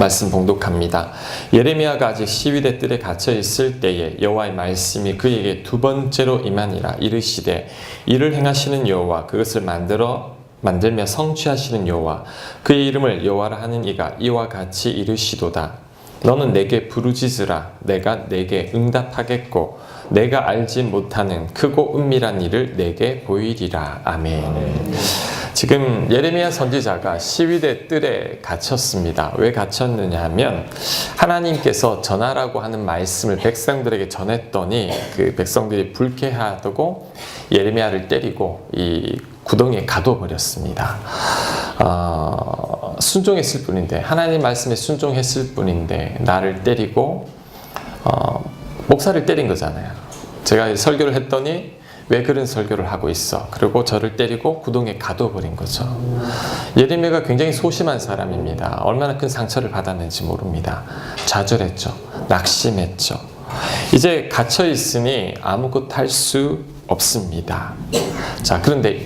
말씀 봉독합니다. 예레미야가 아직 시위대 뜰에 갇혀 있을 때에 여호와의 말씀이 그에게 두 번째로 임하니라. 이르시되 이를 행하시는 여호와, 그것을 만들며 성취하시는 여호와, 그의 이름을 여호와라 하는 이가 이와 같이 이르시도다. 너는 내게 부르짖으라. 내가 내게 응답하겠고 내가 알지 못하는 크고 은밀한 일을 내게 보이리라. 아멘. 지금 예레미야 선지자가 시위대 뜰에 갇혔습니다. 왜 갇혔느냐 하면 하나님께서 전하라고 하는 말씀을 백성들에게 전했더니 그 백성들이 불쾌하다고 예레미야를 때리고 이 구덩이에 가둬버렸습니다. 순종했을 뿐인데, 하나님 말씀에 순종했을 뿐인데 나를 때리고 목사를 때린 거잖아요. 제가 설교를 했더니 왜 그런 설교를 하고 있어? 그리고 저를 때리고 구덩이에 가둬버린 거죠. 예레미야가 굉장히 소심한 사람입니다. 얼마나 큰 상처를 받았는지 모릅니다. 좌절했죠. 낙심했죠. 이제 갇혀 있으니 아무것도 할 수 없습니다. 자, 그런데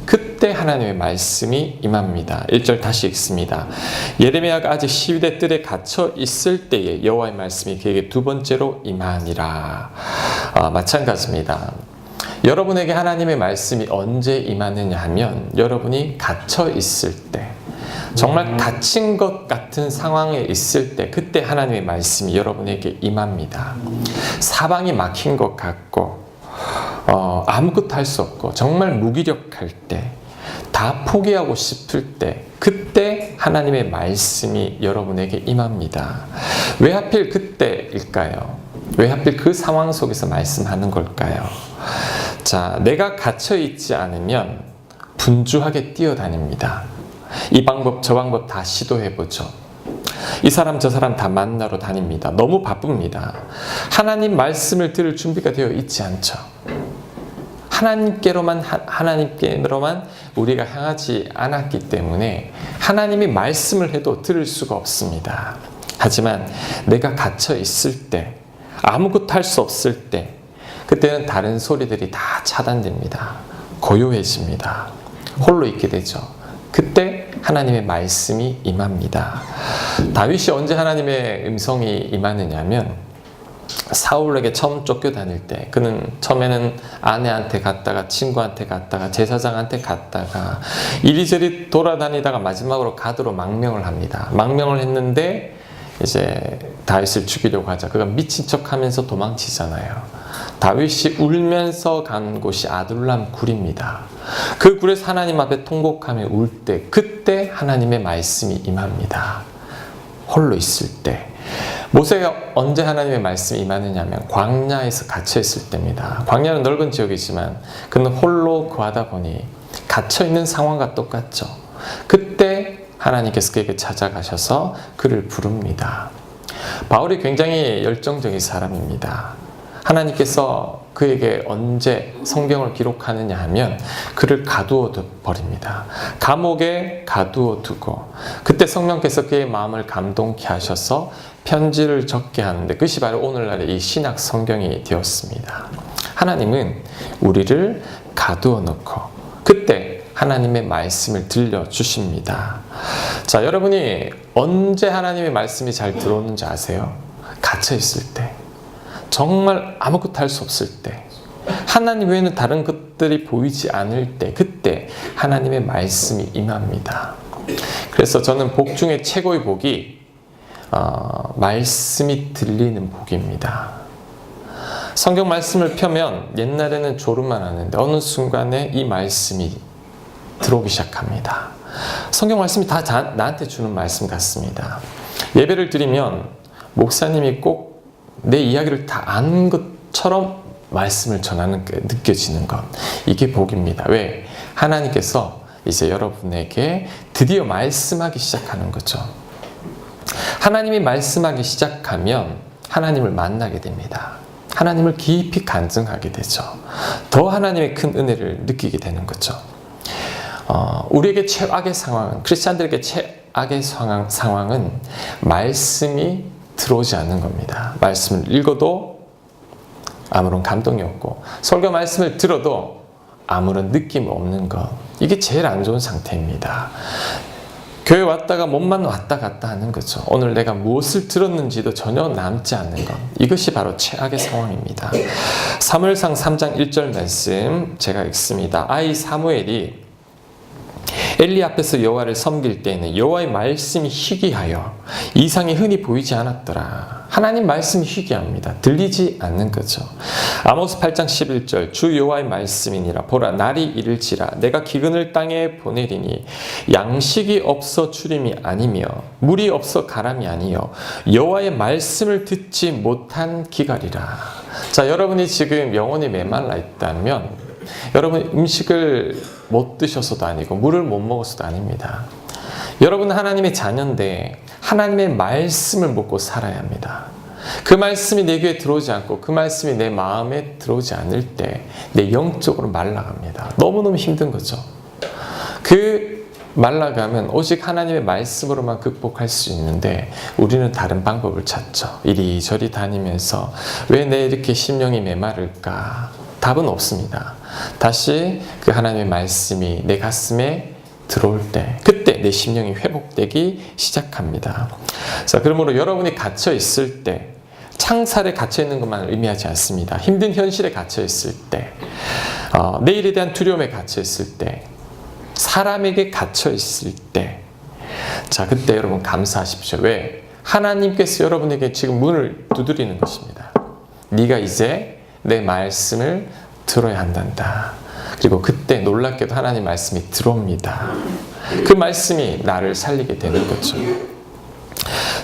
그때 하나님의 말씀이 임합니다. 1절 다시 읽습니다. 예레미야가 아직 시위대 뜰에 갇혀 있을 때에 여호와의 말씀이 그에게 두 번째로 임하니라. 마찬가지입니다. 여러분에게 하나님의 말씀이 언제 임하느냐 하면 여러분이 갇혀 있을 때, 정말 갇힌 것 같은 상황에 있을 때, 그때 하나님의 말씀이 여러분에게 임합니다. 사방이 막힌 것 같고 아무것도 할 수 없고 정말 무기력할 때, 다 포기하고 싶을 때, 그때 하나님의 말씀이 여러분에게 임합니다. 왜 하필 그때일까요? 왜 하필 그 상황 속에서 말씀하는 걸까요? 자, 내가 갇혀 있지 않으면 분주하게 뛰어다닙니다. 이 방법 저 방법 다 시도해보죠. 이 사람 저 사람 다 만나러 다닙니다. 너무 바쁩니다. 하나님 말씀을 들을 준비가 되어 있지 않죠. 하나님께로만 우리가 향하지 않았기 때문에 하나님이 말씀을 해도 들을 수가 없습니다. 하지만 내가 갇혀 있을 때, 아무것도 할 수 없을 때, 그때는 다른 소리들이 다 차단됩니다. 고요해집니다. 홀로 있게 되죠. 그때 하나님의 말씀이 임합니다. 다윗이 언제 하나님의 음성이 임하느냐면 사울에게 처음 쫓겨다닐 때, 그는 처음에는 아내한테 갔다가 친구한테 갔다가 제사장한테 갔다가 이리저리 돌아다니다가 마지막으로 가드로 망명을 합니다. 망명을 했는데 이제 다윗을 죽이려고 하자. 그가 미친 척하면서 도망치잖아요. 다윗이 울면서 간 곳이 아둘람 굴입니다. 그 굴에서 하나님 앞에 통곡하며 울 때, 그때 하나님의 말씀이 임합니다. 홀로 있을 때. 모세가 언제 하나님의 말씀이 임하느냐면 광야에서 갇혀 있을 때입니다. 광야는 넓은 지역이지만 그는 홀로 구하다 보니 갇혀 있는 상황과 똑같죠. 그때 하나님께서 그에게 찾아가셔서 그를 부릅니다. 바울이 굉장히 열정적인 사람입니다. 하나님께서 그에게 언제 성경을 기록하느냐 하면 그를 가두어 버립니다. 감옥에 가두어 두고, 그때 성령께서 그의 마음을 감동케 하셔서 편지를 적게 하는데, 그것이 바로 오늘날의 이 신약 성경이 되었습니다. 하나님은 우리를 가두어 놓고 그때 하나님의 말씀을 들려주십니다. 자, 여러분이 언제 하나님의 말씀이 잘 들어오는지 아세요? 갇혀 있을 때, 정말 아무것도 할 수 없을 때, 하나님 외에는 다른 것들이 보이지 않을 때, 그때 하나님의 말씀이 임합니다. 그래서 저는 복 중에 최고의 복이 말씀이 들리는 복입니다. 성경 말씀을 펴면 옛날에는 졸음만 하는데 어느 순간에 이 말씀이 들어오기 시작합니다. 성경 말씀이 다 나한테 주는 말씀 같습니다. 예배를 드리면 목사님이 꼭 내 이야기를 다 아는 것처럼 말씀을 전하는 게 느껴지는 것, 이게 복입니다. 왜? 하나님께서 이제 여러분에게 드디어 말씀하기 시작하는 거죠. 하나님이 말씀하기 시작하면 하나님을 만나게 됩니다. 하나님을 깊이 간증하게 되죠. 더 하나님의 큰 은혜를 느끼게 되는 거죠. 우리에게 최악의 상황은, 크리스찬들에게 최악의 상황은 말씀이 들어오지 않는 겁니다. 말씀을 읽어도 아무런 감동이 없고, 설교 말씀을 들어도 아무런 느낌 없는 것, 이게 제일 안 좋은 상태입니다. 교회 왔다가 몸만 왔다 갔다 하는 거죠. 오늘 내가 무엇을 들었는지도 전혀 남지 않는 것. 이것이 바로 최악의 상황입니다. 사무엘상 3장 1절 말씀 제가 읽습니다. 아이 사무엘이 엘리 앞에서 여호와를 섬길 때에는 여호와의 말씀이 희귀하여 이상이 흔히 보이지 않았더라. 하나님 말씀이 희귀합니다. 들리지 않는 거죠. 아모스 8장 11절 주 여호와의 말씀이니라. 보라 날이 이를지라 내가 기근을 땅에 보내리니 양식이 없어 추림이 아니며 물이 없어 가람이 아니요 여호와의 말씀을 듣지 못한 기갈이라. 자, 여러분이 지금 영혼이 메말라 있다면 여러분 음식을 못 드셔서도 아니고 물을 못 먹어서도 아닙니다. 여러분은 하나님의 자녀인데 하나님의 말씀을 먹고 살아야 합니다. 그 말씀이 내 귀에 들어오지 않고 그 말씀이 내 마음에 들어오지 않을 때 내 영적으로 말라갑니다. 너무너무 힘든 거죠. 그 말라가면 오직 하나님의 말씀으로만 극복할 수 있는데 우리는 다른 방법을 찾죠. 이리저리 다니면서 왜 내 이렇게 심령이 메마를까? 답은 없습니다. 다시 그 하나님의 말씀이 내 가슴에 들어올 때 그때 내 심령이 회복되기 시작합니다. 자, 그러므로 여러분이 갇혀 있을 때 창살에 갇혀 있는 것만 의미하지 않습니다. 힘든 현실에 갇혀 있을 때 내일에 대한 두려움에 갇혀 있을 때 사람에게 갇혀 있을 때 자, 그때 여러분 감사하십시오. 왜? 하나님께서 여러분에게 지금 문을 두드리는 것입니다. 네가 이제 내 말씀을 들어야 한단다. 그리고 그때 놀랍게도 하나님 말씀이 들어옵니다. 그 말씀이 나를 살리게 되는 거죠.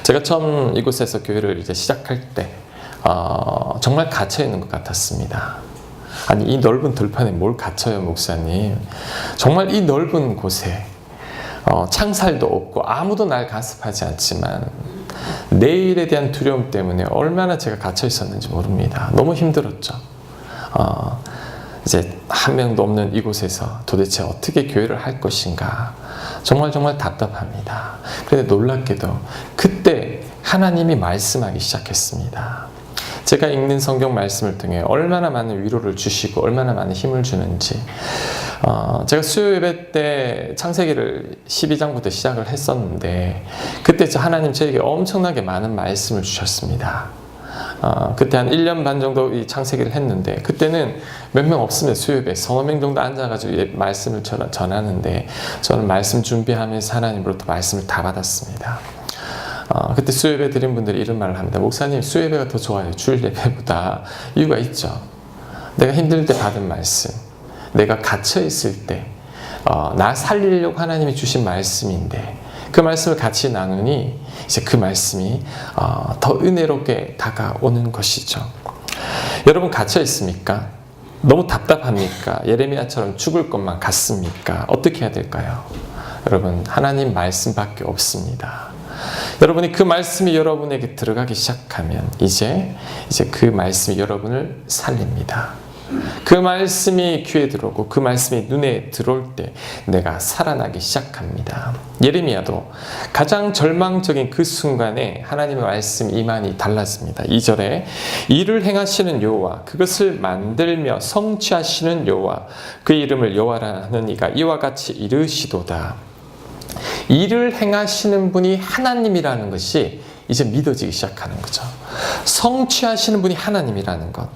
제가 처음 이곳에서 교회를 이제 시작할 때 정말 갇혀 있는 것 같았습니다. 아니 이 넓은 들판에 뭘 갇혀요 목사님. 정말 이 넓은 곳에 창살도 없고 아무도 날 간섭하지 않지만 내일에 대한 두려움 때문에 얼마나 제가 갇혀 있었는지 모릅니다. 너무 힘들었죠. 이제 한 명도 없는 이곳에서 도대체 어떻게 교회를 할 것인가 정말 답답합니다. 그런데 놀랍게도 그때 하나님이 말씀하기 시작했습니다. 제가 읽는 성경 말씀을 통해 얼마나 많은 위로를 주시고 얼마나 많은 힘을 주는지 제가 수요 예배 때 창세기를 12장부터 시작을 했었는데 그때 하나님 저에게 엄청나게 많은 말씀을 주셨습니다. 그때 한 1년 반 정도 이 창세기를 했는데 그때는 몇 명 없으면 수요 예배 서너 명 정도 앉아가지고 말씀을 전하는데 저는 말씀 준비하면서 하나님으로부터 말씀을 다 받았습니다. 그때 수요예배 드린 분들이 이런 말을 합니다. 목사님 수요예배가 더 좋아요. 주일 예배보다. 이유가 있죠. 내가 힘들 때 받은 말씀, 내가 갇혀 있을 때 나 살리려고 하나님이 주신 말씀인데 그 말씀을 같이 나누니 이제 그 말씀이 더 은혜롭게 다가오는 것이죠. 여러분 갇혀 있습니까? 너무 답답합니까? 예레미야처럼 죽을 것만 같습니까? 어떻게 해야 될까요? 여러분 하나님 말씀밖에 없습니다. 여러분이 그 말씀이 여러분에게 들어가기 시작하면 이제 그 말씀이 여러분을 살립니다. 그 말씀이 귀에 들어오고 그 말씀이 눈에 들어올 때 내가 살아나기 시작합니다. 예레미야도 가장 절망적인 그 순간에 하나님의 말씀 이만이 달랐습니다. 2절에 이를 행하시는 여호와 그것을 만들며 성취하시는 여호와 그 이름을 여호와라 하는 이가 이와 같이 이르시도다. 일을 행하시는 분이 하나님이라는 것이 이제 믿어지기 시작하는 거죠. 성취하시는 분이 하나님이라는 것.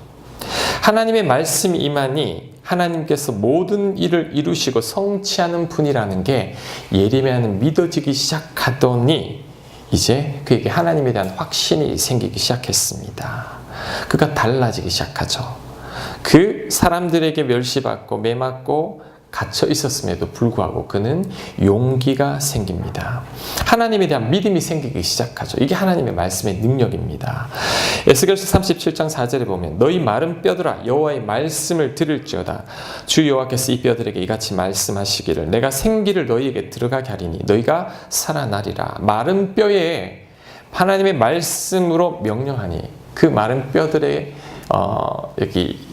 하나님의 말씀이 임하니 하나님께서 모든 일을 이루시고 성취하는 분이라는 게 예레미야는 믿어지기 시작하더니 이제 그에게 하나님에 대한 확신이 생기기 시작했습니다. 그가 달라지기 시작하죠. 그 사람들에게 멸시받고 매맞고 갇혀 있었음에도 불구하고 그는 용기가 생깁니다. 하나님에 대한 믿음이 생기기 시작하죠. 이게 하나님의 말씀의 능력입니다. 에스겔서 37장 4절에 보면 너희 마른 뼈들아 여호와의 말씀을 들을지어다. 주 여호와께서 이 뼈들에게 이같이 말씀하시기를 내가 생기를 너희에게 들어가게 하리니 너희가 살아나리라. 마른 뼈에 하나님의 말씀으로 명령하니 그 마른 뼈들에 여기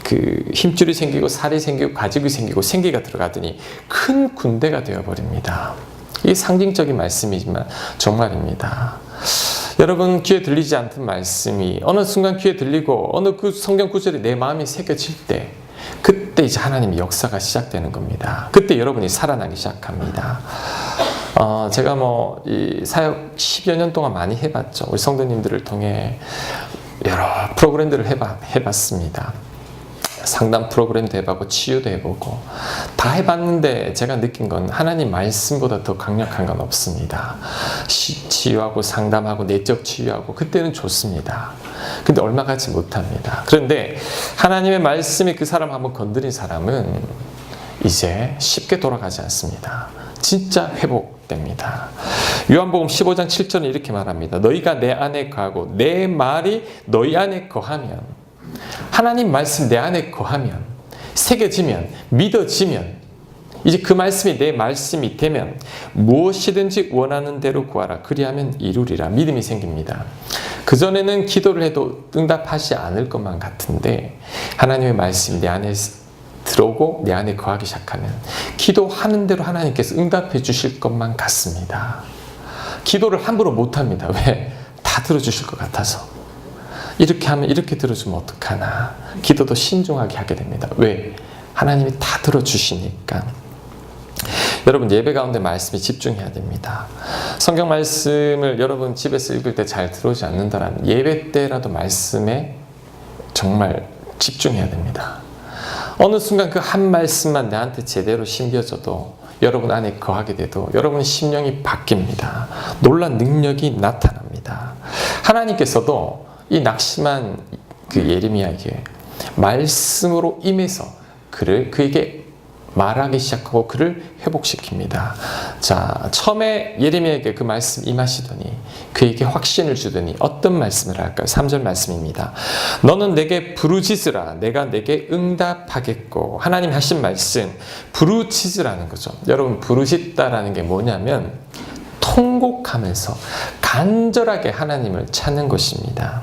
그 힘줄이 생기고 살이 생기고 가죽이 생기고 생기가 들어가더니 큰 군대가 되어버립니다. 이게 상징적인 말씀이지만 정말입니다. 여러분 귀에 들리지 않던 말씀이 어느 순간 귀에 들리고 어느 그 성경 구절이 내 마음에 새겨질 때 그때 이제 하나님의 역사가 시작되는 겁니다. 그때 여러분이 살아나기 시작합니다. 제가 이 사역 10여 년 동안 많이 해봤죠. 우리 성도님들을 통해 여러 프로그램들을 해봤습니다. 상담 프로그램도 해보고 치유도 해보고 다 해봤는데 제가 느낀 건 하나님 말씀보다 더 강력한 건 없습니다. 치유하고 상담하고 내적 치유하고 그때는 좋습니다. 근데 얼마 가지 못합니다. 그런데 하나님의 말씀이 그 사람 한번 건드린 사람은 이제 쉽게 돌아가지 않습니다. 진짜 회복됩니다. 요한복음 15장 7절은 이렇게 말합니다. 너희가 내 안에 거하고 내 말이 너희 안에 거하면, 하나님 말씀 내 안에 거하면, 새겨지면, 믿어지면, 이제 그 말씀이 내 말씀이 되면 무엇이든지 원하는 대로 구하라. 그리하면 이루리라. 믿음이 생깁니다. 그전에는 기도를 해도 응답하지 않을 것만 같은데 하나님의 말씀이 내 안에 들어오고 내 안에 거하기 시작하면 기도하는 대로 하나님께서 응답해 주실 것만 같습니다. 기도를 함부로 못합니다. 왜? 다 들어주실 것 같아서. 이렇게 하면 이렇게 들어주면 어떡하나. 기도도 신중하게 하게 됩니다. 왜? 하나님이 다 들어주시니까. 여러분, 예배 가운데 말씀에 집중해야 됩니다. 성경 말씀을 여러분 집에서 읽을 때 잘 들어오지 않는다면 예배 때라도 말씀에 정말 집중해야 됩니다. 어느 순간 그 한 말씀만 나한테 제대로 심겨져도 여러분 안에 거하게 돼도 여러분 심령이 바뀝니다. 놀란 능력이 나타납니다. 하나님께서도 이 낙심한 그 예레미야에게 말씀으로 임해서 그에게 말하기 시작하고 그를 회복시킵니다. 자, 처음에 예레미야에게 그 말씀 임하시더니 그에게 확신을 주더니 어떤 말씀을 할까요? 3절 말씀입니다. 너는 내게 부르짖으라. 내가 내게 응답하겠고. 하나님 하신 말씀, 부르짖으라는 거죠. 여러분, 부르짖다라는 게 뭐냐면 통곡하면서 간절하게 하나님을 찾는 것입니다.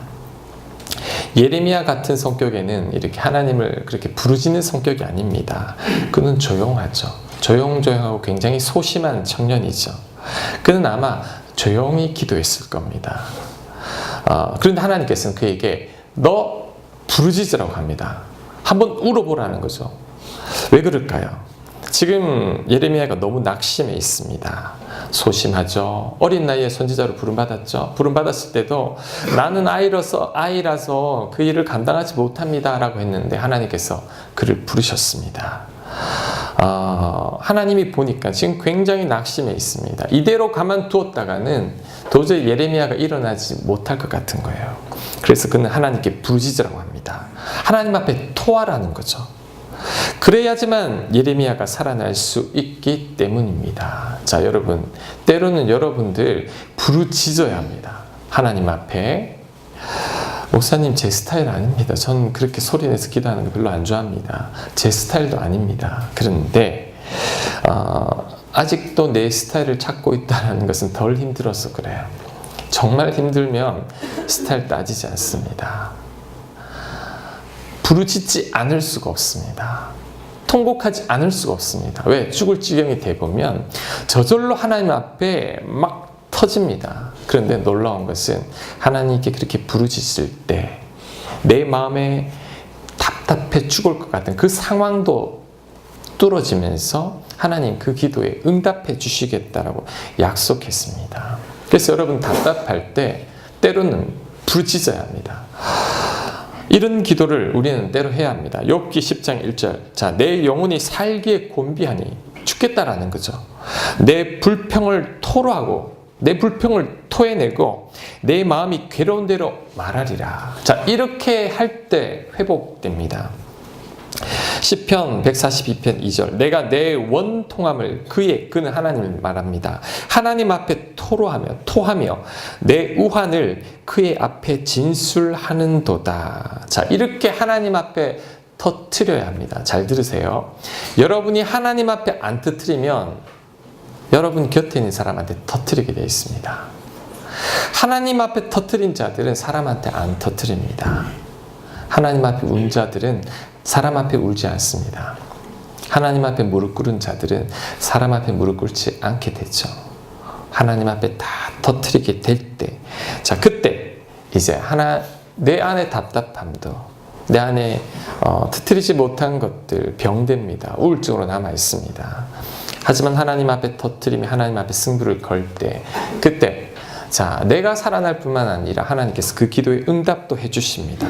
예레미야 같은 성격에는 이렇게 하나님을 그렇게 부르짖는 성격이 아닙니다. 그는 조용하죠. 조용조용하고 굉장히 소심한 청년이죠. 그는 아마 조용히 기도했을 겁니다. 그런데 하나님께서는 그에게 너 부르짖으라고 합니다. 한번 울어보라는 거죠. 왜 그럴까요? 지금 예레미야가 너무 낙심해 있습니다. 소심하죠. 어린 나이에 선지자로 부름받았죠. 부름받았을 때도 나는 아이라서 그 일을 감당하지 못합니다 라고 했는데 하나님께서 그를 부르셨습니다. 하나님이 보니까 지금 굉장히 낙심해 있습니다. 이대로 가만두었다가는 도저히 예레미야가 일어나지 못할 것 같은 거예요. 그래서 그는 하나님께 부르짖으라고 합니다. 하나님 앞에 토하라는 거죠. 그래야지만 예레미야가 살아날 수 있기 때문입니다. 자, 여러분, 때로는 여러분들 부르짖어야 합니다. 하나님 앞에. 목사님, 제 스타일 아닙니다. 전 그렇게 소리내서 기도하는 거 별로 안 좋아합니다. 제 스타일도 아닙니다. 그런데 아직도 내 스타일을 찾고 있다는 것은 덜 힘들어서 그래요. 정말 힘들면 스타일 따지지 않습니다. 부르짖지 않을 수가 없습니다. 통곡하지 않을 수가 없습니다. 왜? 죽을 지경이 되보면 저절로 하나님 앞에 막 터집니다. 그런데 놀라운 것은 하나님께 그렇게 부르짖을 때 내 마음에 답답해 죽을 것 같은 그 상황도 뚫어지면서 하나님 그 기도에 응답해 주시겠다라고 약속했습니다. 그래서 여러분 답답할 때 때로는 부르짖어야 합니다. 이런 기도를 우리는 때로 해야 합니다. 욥기 10장 1절. 자, 내 영혼이 살기에 곤비하니 죽겠다라는 거죠. 내 불평을 토로하고 내 불평을 토해내고 내 마음이 괴로운 대로 말하리라. 자, 이렇게 할 때 회복됩니다. 시편 142편 2절. 내가 내 원통함을 그는 하나님을 말합니다. 하나님 앞에 토하며 내 우환을 그의 앞에 진술하는도다. 자, 이렇게 하나님 앞에 터뜨려야 합니다. 잘 들으세요. 여러분이 하나님 앞에 안 터뜨리면 여러분 곁에 있는 사람한테 터뜨리게 되어 있습니다. 하나님 앞에 터뜨린 자들은 사람한테 안 터뜨립니다. 하나님 앞에 운 자들은 사람 앞에 울지 않습니다. 하나님 앞에 무릎 꿇은 자들은 사람 앞에 무릎 꿇지 않게 되죠. 하나님 앞에 다 터뜨리게 될 때, 자, 그때 이제 내 안의 답답함도, 내 안에 터뜨리지 못한 것들 병됩니다. 우울증으로 남아 있습니다. 하지만 하나님 앞에 터뜨리며 하나님 앞에 승부를 걸 때, 그때 자, 내가 살아날 뿐만 아니라 하나님께서 그 기도에 응답도 해주십니다.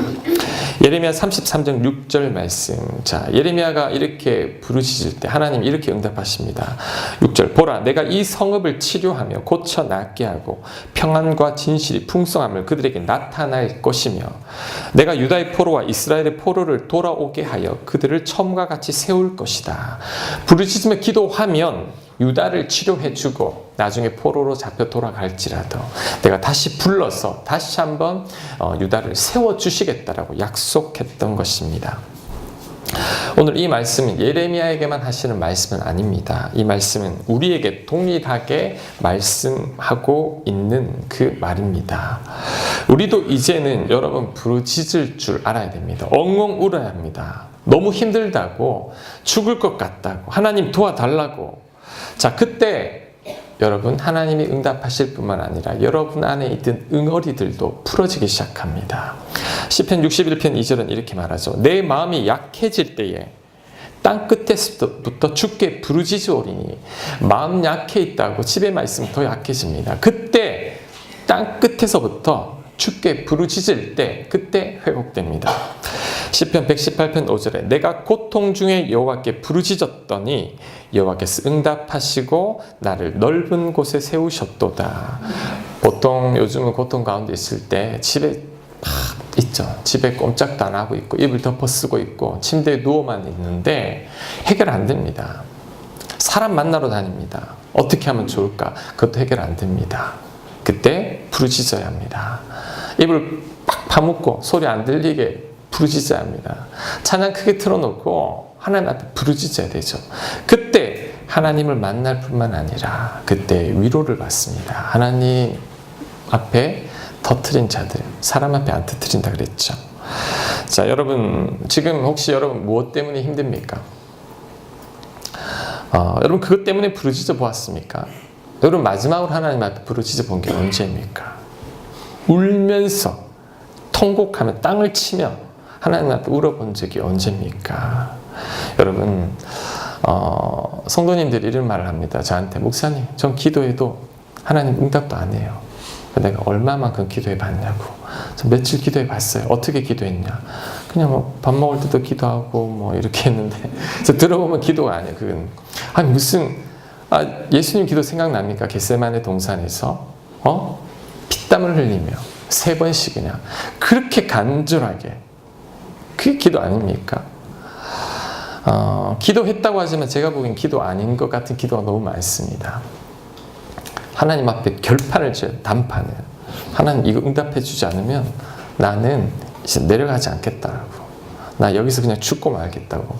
예레미야 33장 6절 말씀. 자, 예레미야가 이렇게 부르짖을 때 하나님 이렇게 응답하십니다. 6절, 보라, 내가 이 성읍을 치료하며 고쳐 낫게 하고 평안과 진실이 풍성함을 그들에게 나타날 것이며 내가 유다의 포로와 이스라엘의 포로를 돌아오게 하여 그들을 처음과 같이 세울 것이다. 부르짖으며 기도하면 유다를 치료해주고 나중에 포로로 잡혀 돌아갈지라도 내가 다시 불러서 다시 한번 유다를 세워주시겠다라고 약속했던 것입니다. 오늘 이 말씀은 예레미야에게만 하시는 말씀은 아닙니다. 이 말씀은 우리에게 동일하게 말씀하고 있는 그 말입니다. 우리도 이제는 여러분 부르짖을 줄 알아야 됩니다. 엉엉 울어야 합니다. 너무 힘들다고, 죽을 것 같다고, 하나님 도와달라고. 자, 그때 여러분 하나님이 응답하실 뿐만 아니라 여러분 안에 있던 응어리들도 풀어지기 시작합니다. 시편 61편 2절은 이렇게 말하죠. 내 마음이 약해질 때에 땅 끝에서부터 주께 부르짖으오리니. 마음 약해 있다고 집에만 있으면 더 약해집니다. 그때 땅 끝에서부터 주께 부르짖을 때 그때 회복됩니다. 시편 118편 5절에 내가 고통 중에 여호와께 부르짖었더니 여호와께서 응답하시고 나를 넓은 곳에 세우셨도다. 보통 요즘은 고통 가운데 있을 때 집에 있죠. 집에 꼼짝도 안 하고 있고 이불 덮어 쓰고 있고 침대에 누워만 있는데 해결 안 됩니다. 사람 만나러 다닙니다. 어떻게 하면 좋을까? 그것도 해결 안 됩니다. 그때 부르짖어야 합니다. 입을 팍 파묻고 소리 안 들리게 부르짖어야 합니다. 찬양 크게 틀어놓고 하나님 앞에 부르짖어야 되죠. 그때 하나님을 만날 뿐만 아니라 그때 위로를 받습니다. 하나님 앞에 터트린 자들, 사람 앞에 안 터트린다 그랬죠. 자, 여러분 지금 혹시 여러분 무엇 때문에 힘듭니까? 여러분 그것 때문에 부르짖어 보았습니까? 여러분 마지막으로 하나님 앞에 부르짖어 본 게 언제입니까? 울면서 통곡하며 땅을 치며 하나님 앞에 울어본 적이 언제입니까? 여러분 성도님들이 이런 말을 합니다. 저한테 목사님 전 기도해도 하나님 응답도 안 해요. 내가 얼마만큼 기도해 봤냐고. 저 며칠 기도해 봤어요. 어떻게 기도했냐? 그냥 뭐 밥 먹을 때도 기도하고 뭐 이렇게 했는데 저 들어보면 기도가 아니에요. 그건 아니 무슨 예수님 기도 생각납니까? 겟세마네 동산에서 피땀을 흘리며 3번씩 그냥 그렇게 간절하게, 그게 기도 아닙니까? 기도했다고 하지만 제가 보기엔 기도 아닌 것 같은 기도가 너무 많습니다. 하나님 앞에 결판을 지어요. 단판을. 하나님 이거 응답해 주지 않으면 나는 이제 내려가지 않겠다라고. 나 여기서 그냥 죽고 말겠다고.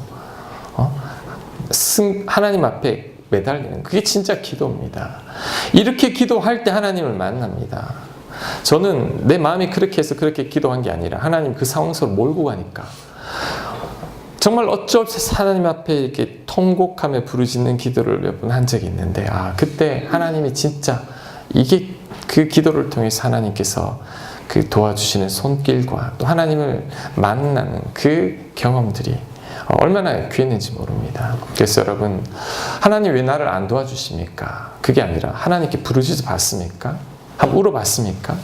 하나님 앞에 매달리는, 그게 진짜 기도입니다. 이렇게 기도할 때 하나님을 만납니다. 저는 내 마음이 그렇게 해서 그렇게 기도한 게 아니라 하나님 그 상황 속으로 몰고 가니까 정말 어쩔 수 없이 하나님 앞에 이렇게 통곡하며 부르짖는 기도를 몇 번 한 적이 있는데 그때 하나님이 진짜 이게 그 기도를 통해서 하나님께서 그 도와주시는 손길과 또 하나님을 만나는 그 경험들이 얼마나 귀했는지 모릅니다. 그래서 여러분 하나님 왜 나를 안 도와주십니까? 그게 아니라 하나님께 부르짖어 봤습니까? 한번 울어봤습니까?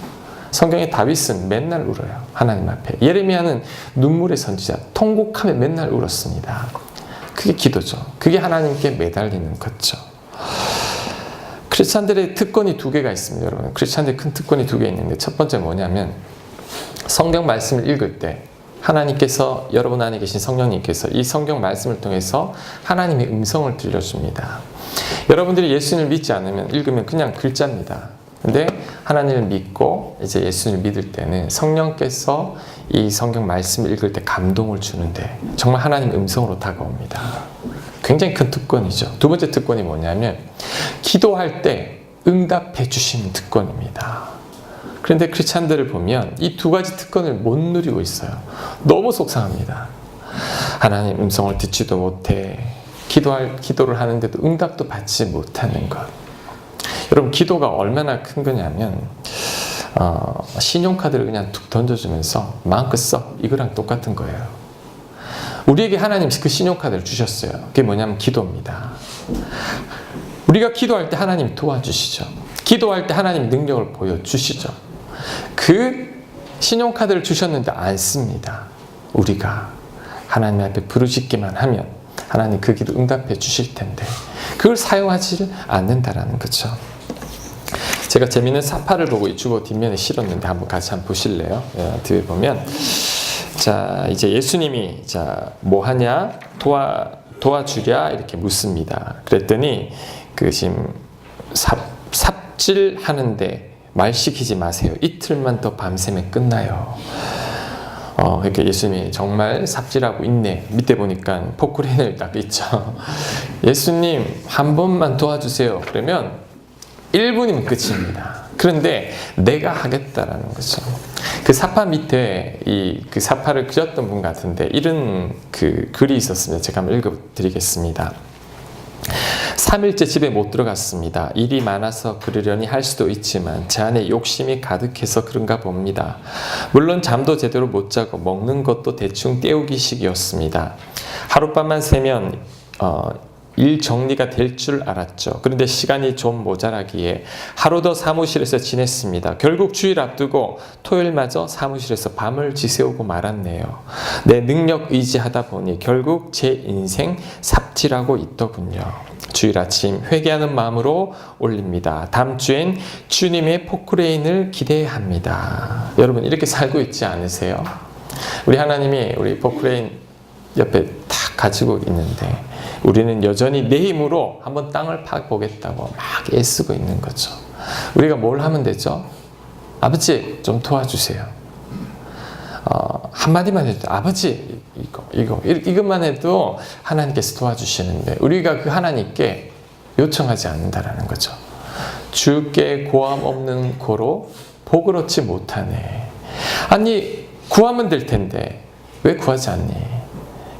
성경의 다윗은 맨날 울어요. 하나님 앞에. 예레미야는 눈물의 선지자, 통곡하며 맨날 울었습니다. 그게 기도죠. 그게 하나님께 매달리는 거죠. 크리스찬들의 특권이 2개가 있습니다. 여러분, 크리스찬들의 큰 특권이 2개 있는데 첫 번째 뭐냐면 성경 말씀을 읽을 때 하나님께서, 여러분 안에 계신 성령님께서 이 성경 말씀을 통해서 하나님의 음성을 들려줍니다. 여러분들이 예수님을 믿지 않으면 읽으면 그냥 글자입니다. 근데 하나님을 믿고 이제 예수님을 믿을 때는 성령께서 이 성경 말씀을 읽을 때 감동을 주는데 정말 하나님 음성으로 다가옵니다. 굉장히 큰 특권이죠. 2번째 특권이 뭐냐면 기도할 때 응답해 주시는 특권입니다. 그런데 크리스찬들을 보면 이 2가지 특권을 못 누리고 있어요. 너무 속상합니다. 하나님 음성을 듣지도 못해 기도를 하는데도 응답도 받지 못하는 것. 여러분 기도가 얼마나 큰 거냐면 신용카드를 그냥 툭 던져주면서 마음껏 써, 이거랑 똑같은 거예요. 우리에게 하나님 그 신용카드를 주셨어요. 그게 뭐냐면 기도입니다. 우리가 기도할 때 하나님 도와주시죠. 기도할 때 하나님 능력을 보여주시죠. 그 신용카드를 주셨는데 안 씁니다. 우리가 하나님 앞에 부르짖기만 하면 하나님 그 기도 응답해 주실 텐데 그걸 사용하지 않는다라는 거죠. 제가 재미있는 사파를 보고 이 주보 뒷면에 실었는데 한번 같이 한번 보실래요? 뒤에 보면 자 이제 예수님이 자 뭐 하냐 도와주랴 이렇게 묻습니다. 그랬더니 그 지금 삽질하는데 말 시키지 마세요. 이틀만 더 밤새면 끝나요. 그러니까 예수님이 정말 삽질하고 있네. 밑에 보니까 포크레인을 딱 있죠. 예수님 한 번만 도와주세요. 그러면 1분이면 끝입니다. 그런데 내가 하겠다라는 거죠. 그 사파 밑에 그 사파를 그렸던 분 같은데 이런 그 글이 있었습니다. 제가 한번 읽어드리겠습니다. 3일째 집에 못 들어갔습니다. 일이 많아서 그러려니 할 수도 있지만 제 안에 욕심이 가득해서 그런가 봅니다. 물론 잠도 제대로 못 자고 먹는 것도 대충 때우기식이었습니다. 하룻밤만 새면 일 정리가 될 줄 알았죠. 그런데 시간이 좀 모자라기에 하루 더 사무실에서 지냈습니다. 결국 주일 앞두고 토요일마저 사무실에서 밤을 지새우고 말았네요. 내 능력 의지하다 보니 결국 제 인생 삽질하고 있더군요. 주일 아침 회개하는 마음으로 올립니다. 다음 주엔 주님의 포크레인을 기대합니다. 여러분 이렇게 살고 있지 않으세요? 우리 하나님이 우리 포크레인 옆에 딱 가지고 있는데 우리는 여전히 내 힘으로 한번 땅을 파보겠다고 막 애쓰고 있는 거죠. 우리가 뭘 하면 되죠? 아버지 좀 도와주세요. 한마디만 해도 아버지 이것만 해도 하나님께서 도와주시는데 우리가 그 하나님께 요청하지 않는다라는 거죠. 주께 고함 없는 고로 복을 얻지 못하네. 아니 구하면 될 텐데 왜 구하지 않니?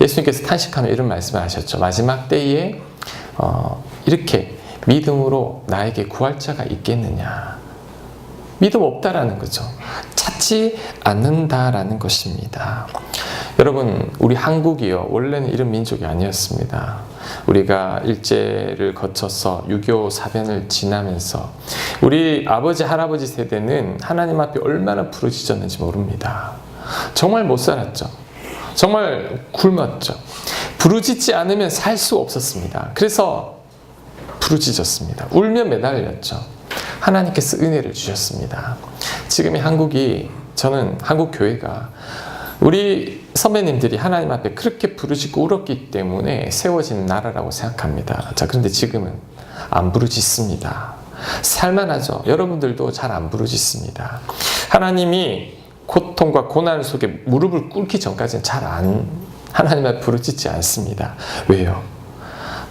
예수님께서 탄식하며 이런 말씀을 하셨죠. 마지막 때에 이렇게 믿음으로 나에게 구할 자가 있겠느냐. 믿음 없다라는 거죠. 찾지 않는다라는 것입니다. 여러분 우리 한국이요 원래는 이런 민족이 아니었습니다. 우리가 일제를 거쳐서 6.25 사변을 지나면서 우리 아버지 할아버지 세대는 하나님 앞에 얼마나 부르짖었는지 모릅니다. 정말 못 살았죠. 정말 굶었죠. 부르짖지 않으면 살 수 없었습니다. 그래서 부르짖었습니다. 울며 매달렸죠. 하나님께서 은혜를 주셨습니다. 지금의 한국이 저는 한국 교회가 우리 선배님들이 하나님 앞에 그렇게 부르짖고 울었기 때문에 세워진 나라라고 생각합니다. 자, 그런데 지금은 안 부르짖습니다. 살만하죠. 여러분들도 잘 안 부르짖습니다. 하나님이 고통과 고난 속에 무릎을 꿇기 전까지는 하나님 앞에 부르짖지 않습니다. 왜요?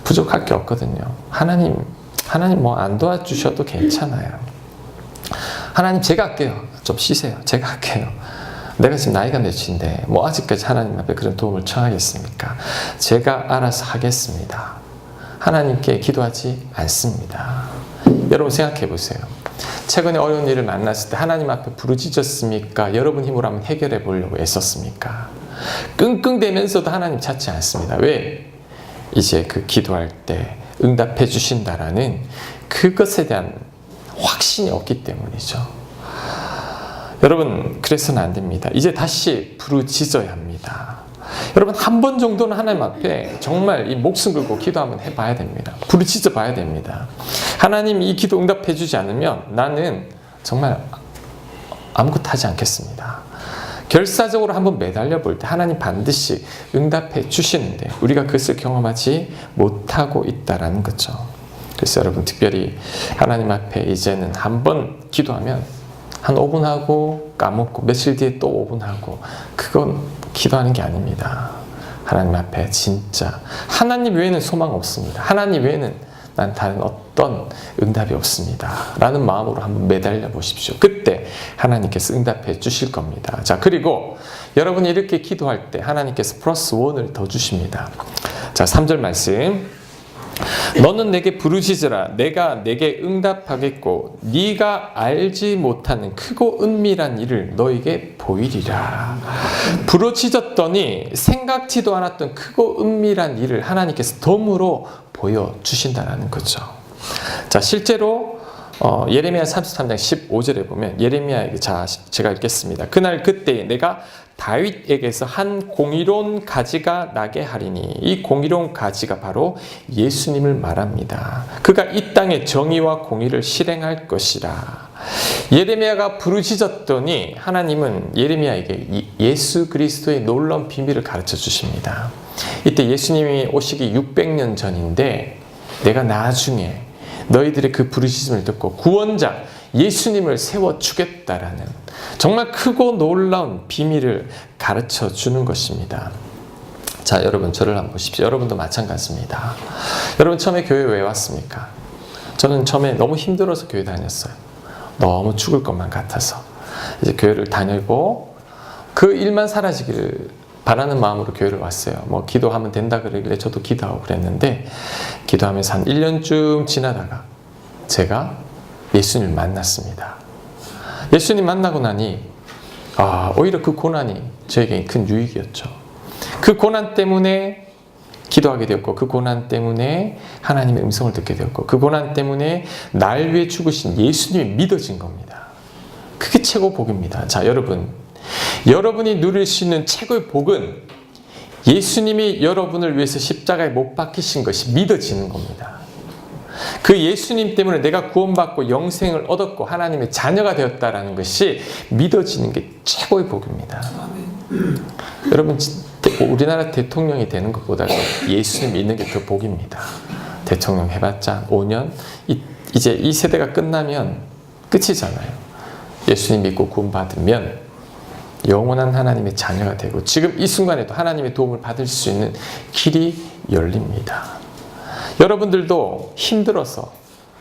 부족할 게 없거든요. 하나님 뭐 안 도와주셔도 괜찮아요. 하나님 제가 할게요. 좀 쉬세요. 제가 할게요. 내가 지금 나이가 몇인데 뭐 아직까지 하나님 앞에 그런 도움을 청하겠습니까? 제가 알아서 하겠습니다. 하나님께 기도하지 않습니다. 여러분 생각해 보세요. 최근에 어려운 일을 만났을 때 하나님 앞에 부르짖었습니까? 여러분 힘으로 한번 해결해 보려고 애썼습니까? 끙끙대면서도 하나님 찾지 않습니다. 왜? 이제 그 기도할 때 응답해 주신다라는 그것에 대한 확신이 없기 때문이죠. 여러분 그래서는 안 됩니다. 이제 다시 부르짖어야 합니다. 여러분 한 번 정도는 하나님 앞에 정말 이 목숨 걸고 기도 한번 해봐야 됩니다. 부르짖어 봐야 됩니다. 하나님 이 기도 응답해 주지 않으면 나는 정말 아무것도 하지 않겠습니다. 결사적으로 한번 매달려 볼 때 하나님 반드시 응답해 주시는데 우리가 그것을 경험하지 못하고 있다라는 거죠. 그래서 여러분 특별히 하나님 앞에 이제는 한번 기도하면 한 5분 하고 까먹고 며칠 뒤에 또 5분 하고 그건 기도하는 게 아닙니다. 하나님 앞에 진짜 하나님 외에는 소망 없습니다. 하나님 외에는 난 다른 어떤 응답이 없습니다. 라는 마음으로 한번 매달려 보십시오. 그때 하나님께서 응답해 주실 겁니다. 자, 그리고 여러분이 이렇게 기도할 때 하나님께서 플러스 1을 더 주십니다. 자, 3절 말씀. 너는 내게 부르짖으라 내가 내게 응답하겠고 네가 알지 못하는 크고 은밀한 일을 너에게 보이리라. 부르짖었더니 생각지도 않았던 크고 은밀한 일을 하나님께서 덤으로 보여주신다는 거죠. 자, 실제로 예레미야 33장 15절에 보면 예레미야에게, 자, 제가 읽겠습니다. 그날 그때 내가 다윗에게서 한 공의로운 가지가 나게 하리니, 이 공의로운 가지가 바로 예수님을 말합니다. 그가 이 땅에 정의와 공의를 실행할 것이라. 예레미야가 부르짖었더니 하나님은 예레미야에게 예수 그리스도의 놀라운 비밀을 가르쳐 주십니다. 이때 예수님이 오시기 600년 전인데 내가 나중에 너희들의 그 부르짖음을 듣고 구원자 예수님을 세워주겠다라는 정말 크고 놀라운 비밀을 가르쳐 주는 것입니다. 자, 여러분 저를 한번 보십시오. 여러분도 마찬가지입니다. 여러분 처음에 교회 왜 왔습니까? 저는 처음에 너무 힘들어서 교회 다녔어요. 너무 죽을 것만 같아서. 이제 교회를 다니고 그 일만 사라지기를 바라는 마음으로 교회를 왔어요. 뭐 기도하면 된다 그러길래 저도 기도하고 그랬는데, 기도하면서 한 1년쯤 지나다가 제가 예수님을 만났습니다. 예수님 만나고 나니 오히려 그 고난이 저에게 큰 유익이었죠. 그 고난 때문에 기도하게 되었고, 그 고난 때문에 하나님의 음성을 듣게 되었고, 그 고난 때문에 날 위해 죽으신 예수님이 믿어진 겁니다. 그게 최고 복입니다. 자, 여러분이 누릴 수 있는 최고의 복은 예수님이 여러분을 위해서 십자가에 못 박히신 것이 믿어지는 겁니다. 그 예수님 때문에 내가 구원받고 영생을 얻었고 하나님의 자녀가 되었다는 것이 믿어지는 게 최고의 복입니다. 여러분, 우리나라 대통령이 되는 것보다 예수님 믿는 게 더 복입니다. 대통령 해봤자 5년, 이제 이 세대가 끝나면 끝이잖아요. 예수님 믿고 구원받으면 영원한 하나님의 자녀가 되고, 지금 이 순간에도 하나님의 도움을 받을 수 있는 길이 열립니다. 여러분들도 힘들어서,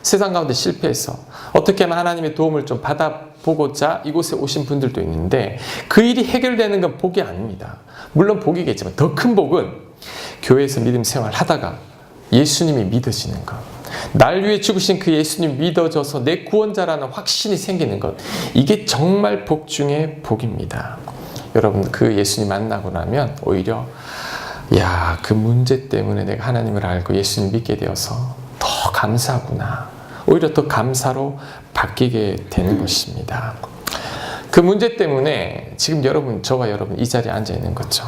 세상 가운데 실패해서 어떻게 하면 하나님의 도움을 좀 받아보고자 이곳에 오신 분들도 있는데, 그 일이 해결되는 건 복이 아닙니다. 물론 복이겠지만 더 큰 복은 교회에서 믿음 생활 하다가 예수님이 믿어지는 것, 날 위해 죽으신 그 예수님 믿어져서 내 구원자라는 확신이 생기는 것, 이게 정말 복 중에 복입니다. 여러분, 그 예수님 만나고 나면 오히려 그 문제 때문에 내가 하나님을 알고 예수님 믿게 되어서 더 감사하구나, 오히려 더 감사로 바뀌게 되는 것입니다. 그 문제 때문에 지금 저와 여러분 이 자리에 앉아 있는 거죠.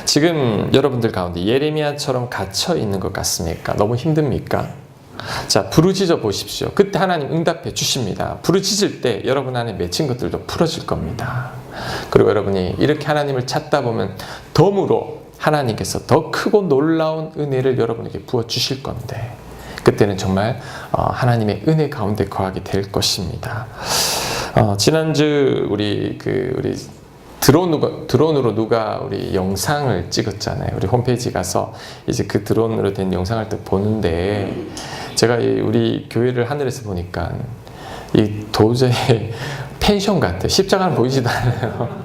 지금 여러분들 가운데 예레미야처럼 갇혀 있는 것 같습니까? 너무 힘듭니까? 자, 부르짖어 보십시오. 그때 하나님 응답해 주십니다. 부르짖을 때 여러분 안에 맺힌 것들도 풀어질 겁니다. 그리고 여러분이 이렇게 하나님을 찾다 보면 덤으로 하나님께서 더 크고 놀라운 은혜를 여러분에게 부어 주실 건데, 그때는 정말 하나님의 은혜 가운데 거하게 될 것입니다. 지난주 우리 드론으로 누가 우리 영상을 찍었잖아요. 우리 홈페이지 가서 이제 그 드론으로 된 영상을 또 보는데, 제가 우리 교회를 하늘에서 보니까 이 도저히 펜션 같아요. 십자가는 보이지도 않아요.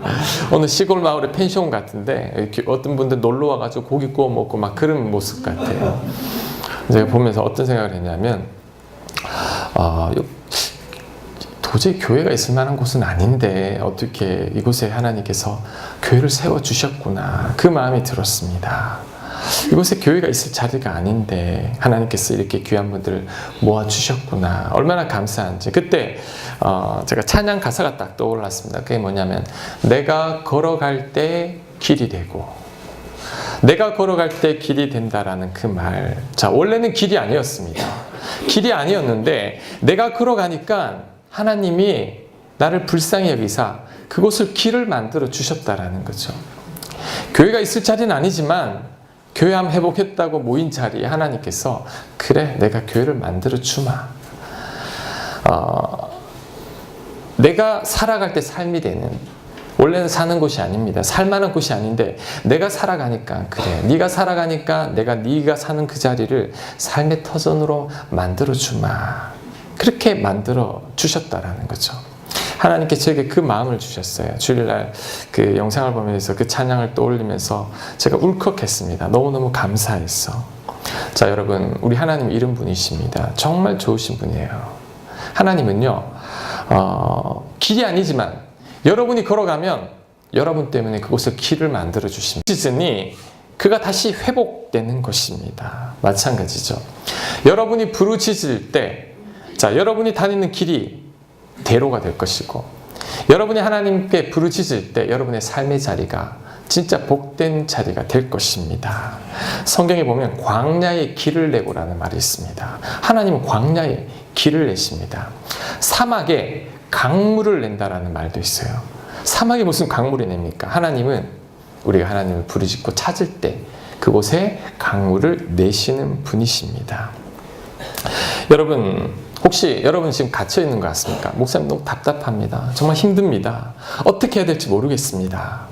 어느 시골 마을의 펜션 같은데 어떤 분들 놀러 와가지고 고기 구워 먹고 막 그런 모습 같아요. 제가 보면서 어떤 생각을 했냐면, 도저히 교회가 있을 만한 곳은 아닌데 어떻게 이곳에 하나님께서 교회를 세워주셨구나, 그 마음이 들었습니다. 이곳에 교회가 있을 자리가 아닌데 하나님께서 이렇게 귀한 분들을 모아주셨구나, 얼마나 감사한지. 그때 제가 찬양 가사가 딱 떠올랐습니다. 그게 뭐냐면, 내가 걸어갈 때 길이 되고, 내가 걸어갈 때 길이 된다라는 그 말. 자, 원래는 길이 아니었습니다. 길이 아니었는데 내가 걸어가니까 하나님이 나를 불쌍히 여기사 그곳을 길을 만들어 주셨다라는 거죠. 교회가 있을 자리는 아니지만 교회함 회복했다고 모인 자리에 하나님께서, 그래, 내가 교회를 만들어 주마. 내가 살아갈 때 삶이 되는, 원래는 사는 곳이 아닙니다. 살만한 곳이 아닌데 내가 살아가니까, 그래, 네가 살아가니까 내가 네가 사는 그 자리를 삶의 터전으로 만들어 주마. 그렇게 만들어 주셨다라는 거죠. 하나님께 저에게 그 마음을 주셨어요. 주일날 그 영상을 보면서 그 찬양을 떠올리면서 제가 울컥했습니다. 너무너무 감사했어. 자, 여러분, 우리 하나님 이런 분이십니다. 정말 좋으신 분이에요. 하나님은요, 길이 아니지만 여러분이 걸어가면 여러분 때문에 그곳에 길을 만들어 주십니다. 시즌이 그가 다시 회복되는 것입니다. 마찬가지죠. 여러분이 부르짖을 때, 자, 여러분이 다니는 길이 대로가 될 것이고, 여러분이 하나님께 부르짖을 때 여러분의 삶의 자리가 진짜 복된 자리가 될 것입니다. 성경에 보면 광야에 길을 내고라는 말이 있습니다. 하나님은 광야에 길을 내십니다. 사막에 강물을 낸다라는 말도 있어요. 사막에 무슨 강물이 냅니까? 하나님은 우리가 하나님을 부르짖고 찾을 때 그곳에 강물을 내시는 분이십니다. 여러분, 혹시 여러분 지금 갇혀 있는 것 같습니까? 목사님 너무 답답합니다. 정말 힘듭니다. 어떻게 해야 될지 모르겠습니다.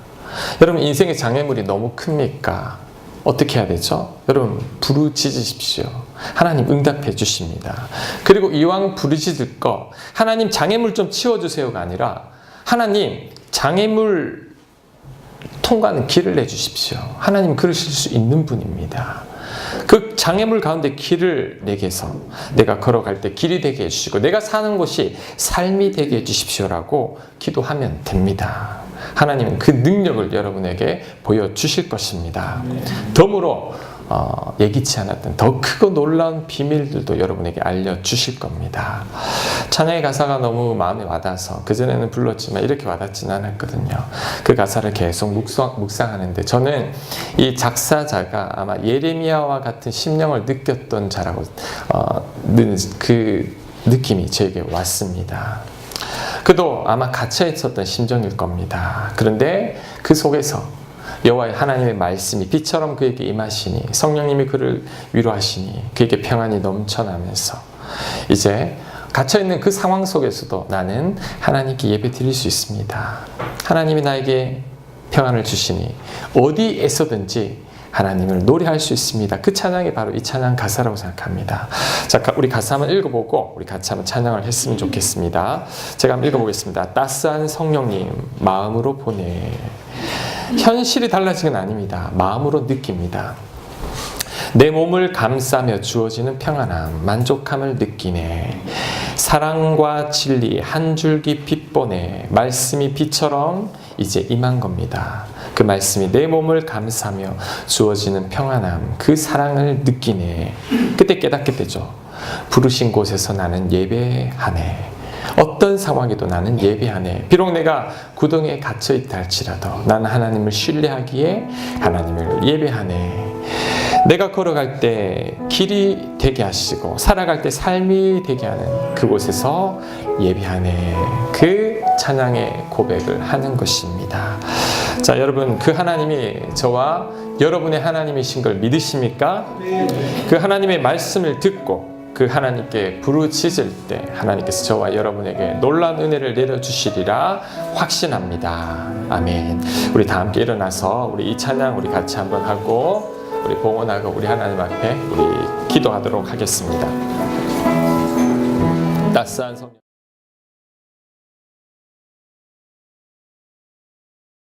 여러분, 인생의 장애물이 너무 큽니까? 어떻게 해야 되죠? 여러분, 부르짖으십시오. 하나님 응답해 주십니다. 그리고 이왕 부르짖을 거, 하나님 장애물 좀 치워주세요가 아니라 하나님 장애물 통과하는 길을 내주십시오. 하나님 그러실 수 있는 분입니다. 그 장애물 가운데 길을 내게 해서 내가 걸어갈 때 길이 되게 해주시고 내가 사는 곳이 삶이 되게 해주십시오라고 기도하면 됩니다. 하나님은 그 능력을 여러분에게 보여주실 것입니다. 덤으로 예기치 않았던 더 크고 놀라운 비밀들도 여러분에게 알려주실 겁니다. 찬양의 가사가 너무 마음에 와닿아서 그전에는 불렀지만 이렇게 와닿지는 않았거든요. 그 가사를 계속 묵상하는데 저는 이 작사자가 아마 예레미야와 같은 심령을 느꼈던 자라고 그 느낌이 저에게 왔습니다. 그도 아마 갇혀 있었던 심정일 겁니다. 그런데 그 속에서 여호와의 하나님의 말씀이 비처럼 그에게 임하시니 성령님이 그를 위로하시니 그에게 평안이 넘쳐나면서 이제 갇혀있는 그 상황 속에서도 나는 하나님께 예배 드릴 수 있습니다. 하나님이 나에게 평안을 주시니 어디에서든지 하나님을 노래할 수 있습니다. 그 찬양이 바로 이 찬양 가사라고 생각합니다. 자, 우리 가사 한번 읽어보고 우리 같이 한번 찬양을 했으면 좋겠습니다. 제가 한번 읽어보겠습니다. 따스한 성령님 마음으로 보내. 현실이 달라진 건 아닙니다. 마음으로 느낍니다. 내 몸을 감싸며 주어지는 평안함, 만족함을 느끼네. 사랑과 진리 한 줄기 빛보내. 말씀이 비처럼 이제 임한 겁니다. 그 말씀이 내 몸을 감싸며 주어지는 평안함, 그 사랑을 느끼네. 그때 깨닫게 되죠. 부르신 곳에서 나는 예배하네. 어떤 상황에도 나는 예배하네. 비록 내가 구덩이에 갇혀있다 할지라도 나는 하나님을 신뢰하기에 하나님을 예배하네. 내가 걸어갈 때 길이 되게 하시고 살아갈 때 삶이 되게 하는 그곳에서 예배하네. 그 찬양의 고백을 하는 것입니다. 자, 여러분, 그 하나님이 저와 여러분의 하나님이신 걸 믿으십니까? 그 하나님의 말씀을 듣고 그 하나님께 부르짖을 때 하나님께서 저와 여러분에게 놀라운 은혜를 내려주시리라 확신합니다. 아멘. 우리 다 함께 일어나서 우리 이 찬양 우리 같이 한번 하고 우리 봉헌하고 우리 하나님 앞에 우리 기도하도록 하겠습니다. 따스한 성령